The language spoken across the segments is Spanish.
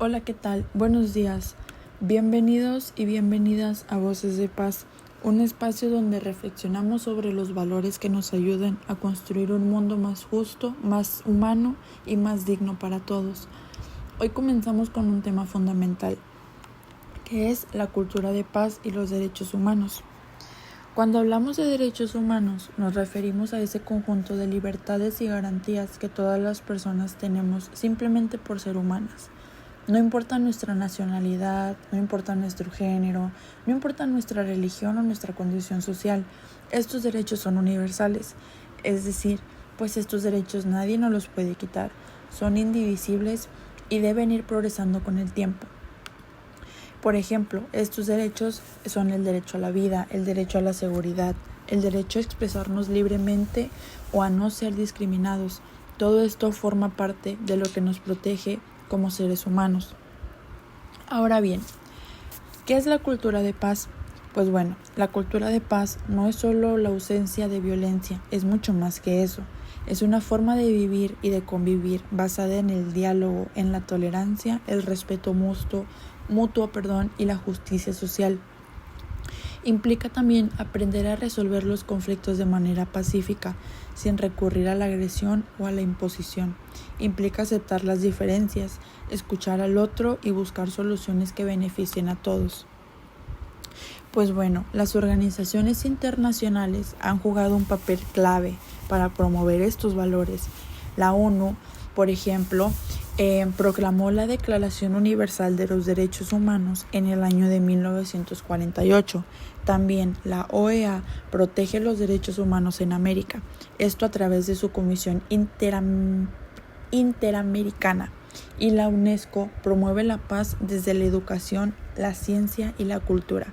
Hola, ¿qué tal? Buenos días. Bienvenidos y bienvenidas a Voces de Paz, un espacio donde reflexionamos sobre los valores que nos ayudan a construir un mundo más justo, más humano y más digno para todos. Hoy comenzamos con un tema fundamental, que es la cultura de paz y los derechos humanos. Cuando hablamos de derechos humanos, nos referimos a ese conjunto de libertades y garantías que todas las personas tenemos simplemente por ser humanas. No importa nuestra nacionalidad, no importa nuestro género, no importa nuestra religión o nuestra condición social. Estos derechos son universales, es decir, pues estos derechos nadie nos los puede quitar. Son indivisibles y deben ir progresando con el tiempo. Por ejemplo, estos derechos son el derecho a la vida, el derecho a la seguridad, el derecho a expresarnos libremente o a no ser discriminados. Todo esto forma parte de lo que nos protege como seres humanos. Ahora bien, ¿qué es la cultura de paz? Pues bueno, la cultura de paz no es solo la ausencia de violencia, es mucho más que eso. Es una forma de vivir y de convivir basada en el diálogo, en la tolerancia, el respeto mutuo y la justicia social. Implica también aprender a resolver los conflictos de manera pacífica, sin recurrir a la agresión o a la imposición. Implica aceptar las diferencias, escuchar al otro y buscar soluciones que beneficien a todos. Pues bueno, las organizaciones internacionales han jugado un papel clave para promover estos valores. La ONU, por ejemplo, proclamó la Declaración Universal de los Derechos Humanos en el año de 1948. También la OEA protege los derechos humanos en América, esto a través de su Comisión Interamericana. Y la UNESCO promueve la paz desde la educación, la ciencia y la cultura.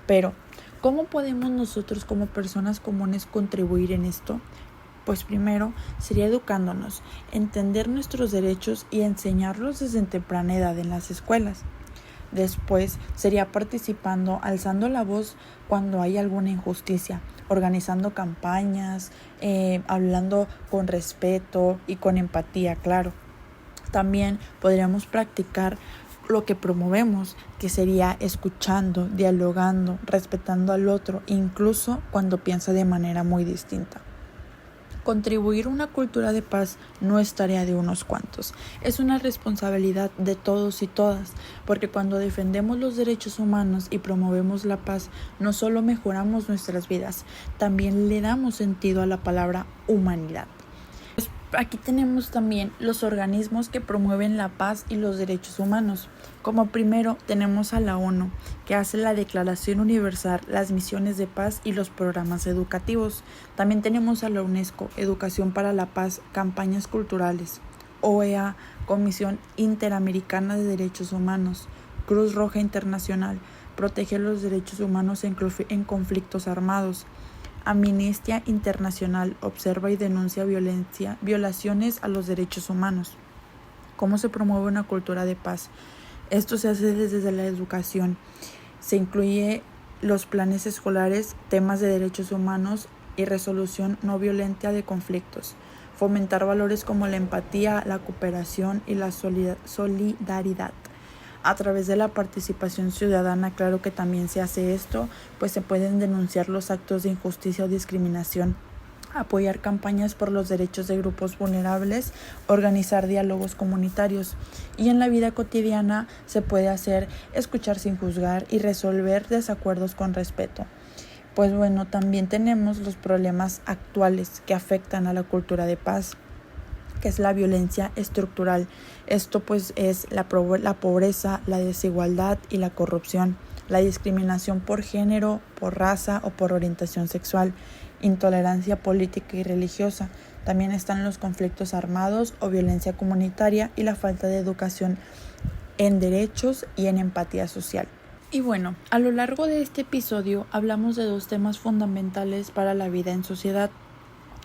Pero, ¿cómo podemos nosotros como personas comunes contribuir en esto? Pues primero sería educándonos, entender nuestros derechos y enseñarlos desde temprana edad en las escuelas. Después sería participando, alzando la voz cuando hay alguna injusticia, organizando campañas, hablando con respeto y con empatía, claro. También podríamos practicar lo que promovemos, que sería escuchando, dialogando, respetando al otro, incluso cuando piensa de manera muy distinta. Contribuir a una cultura de paz no es tarea de unos cuantos, es una responsabilidad de todos y todas, porque cuando defendemos los derechos humanos y promovemos la paz, no solo mejoramos nuestras vidas, también le damos sentido a la palabra humanidad. Aquí tenemos también los organismos que promueven la paz y los derechos humanos. Como primero tenemos a la ONU, que hace la Declaración Universal, las misiones de paz y los programas educativos. También tenemos a la UNESCO, Educación para la Paz, campañas culturales. OEA, Comisión Interamericana de Derechos Humanos. Cruz Roja Internacional, protege los derechos humanos en conflictos armados. Amnistía Internacional observa y denuncia violaciones a los derechos humanos. ¿Cómo se promueve una cultura de paz? Esto se hace desde la educación. Se incluye los planes escolares, temas de derechos humanos y resolución no violenta de conflictos. Fomentar valores como la empatía, la cooperación y la solidaridad. A través de la participación ciudadana, claro que también se hace esto, pues se pueden denunciar los actos de injusticia o discriminación, apoyar campañas por los derechos de grupos vulnerables, organizar diálogos comunitarios. Y en la vida cotidiana se puede hacer escuchar sin juzgar y resolver desacuerdos con respeto. Pues bueno, también tenemos los problemas actuales que afectan a la cultura de paz, que es la violencia estructural. Esto pues es la pobreza, la desigualdad y la corrupción, la discriminación por género, por raza o por orientación sexual, intolerancia política y religiosa. También están los conflictos armados o violencia comunitaria y la falta de educación en derechos y en empatía social. Y bueno, a lo largo de este episodio hablamos de dos temas fundamentales para la vida en sociedad: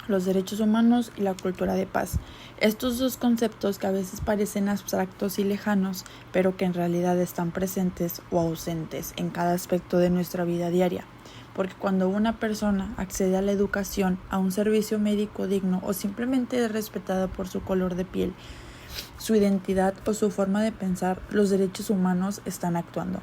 los derechos humanos y la cultura de paz. Estos dos conceptos que a veces parecen abstractos y lejanos, pero que en realidad están presentes o ausentes en cada aspecto de nuestra vida diaria. Porque cuando una persona accede a la educación, a un servicio médico digno o simplemente es respetada por su color de piel, su identidad o su forma de pensar, los derechos humanos están actuando.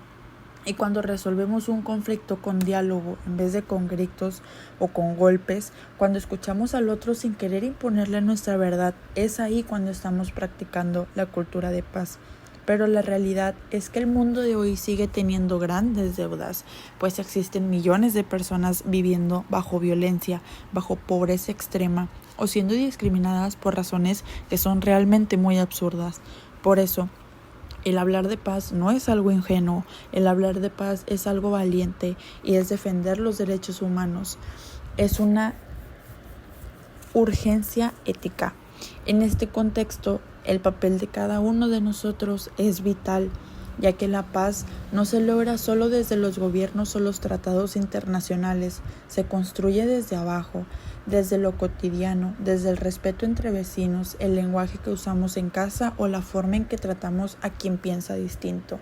Y cuando resolvemos un conflicto con diálogo en vez de con gritos o con golpes, cuando escuchamos al otro sin querer imponerle nuestra verdad, es ahí cuando estamos practicando la cultura de paz. Pero la realidad es que el mundo de hoy sigue teniendo grandes deudas, pues existen millones de personas viviendo bajo violencia, bajo pobreza extrema o siendo discriminadas por razones que son realmente muy absurdas. Por eso, el hablar de paz no es algo ingenuo, el hablar de paz es algo valiente y es defender los derechos humanos. Es una urgencia ética. En este contexto, el papel de cada uno de nosotros es vital, ya que la paz no se logra solo desde los gobiernos o los tratados internacionales, se construye desde abajo, desde lo cotidiano, desde el respeto entre vecinos, el lenguaje que usamos en casa o la forma en que tratamos a quien piensa distinto.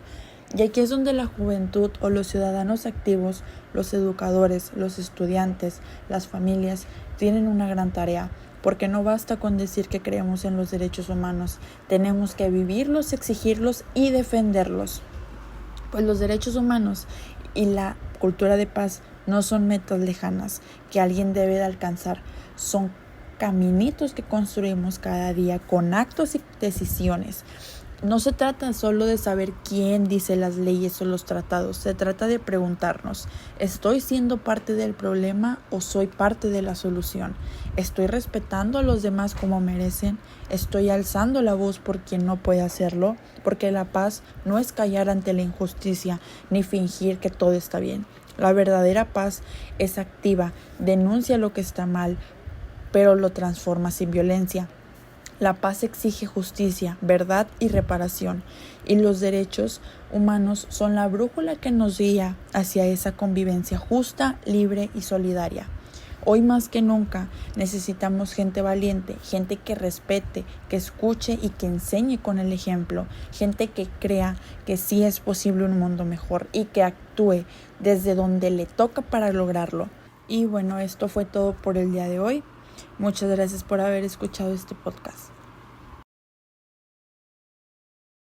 Y aquí es donde la juventud o los ciudadanos activos, los educadores, los estudiantes, las familias tienen una gran tarea. Porque no basta con decir que creemos en los derechos humanos, tenemos que vivirlos, exigirlos y defenderlos. Pues los derechos humanos y la cultura de paz no son metas lejanas que alguien debe de alcanzar, son caminitos que construimos cada día con actos y decisiones. No se trata solo de saber quién dice las leyes o los tratados, se trata de preguntarnos, ¿estoy siendo parte del problema o soy parte de la solución? ¿Estoy respetando a los demás como merecen? ¿Estoy alzando la voz por quien no puede hacerlo? Porque la paz no es callar ante la injusticia ni fingir que todo está bien. La verdadera paz es activa, denuncia lo que está mal, pero lo transforma sin violencia. La paz exige justicia, verdad y reparación, y los derechos humanos son la brújula que nos guía hacia esa convivencia justa, libre y solidaria. Hoy más que nunca necesitamos gente valiente, gente que respete, que escuche y que enseñe con el ejemplo, gente que crea que sí es posible un mundo mejor y que actúe desde donde le toca para lograrlo. Y bueno, esto fue todo por el día de hoy. Muchas gracias por haber escuchado este podcast.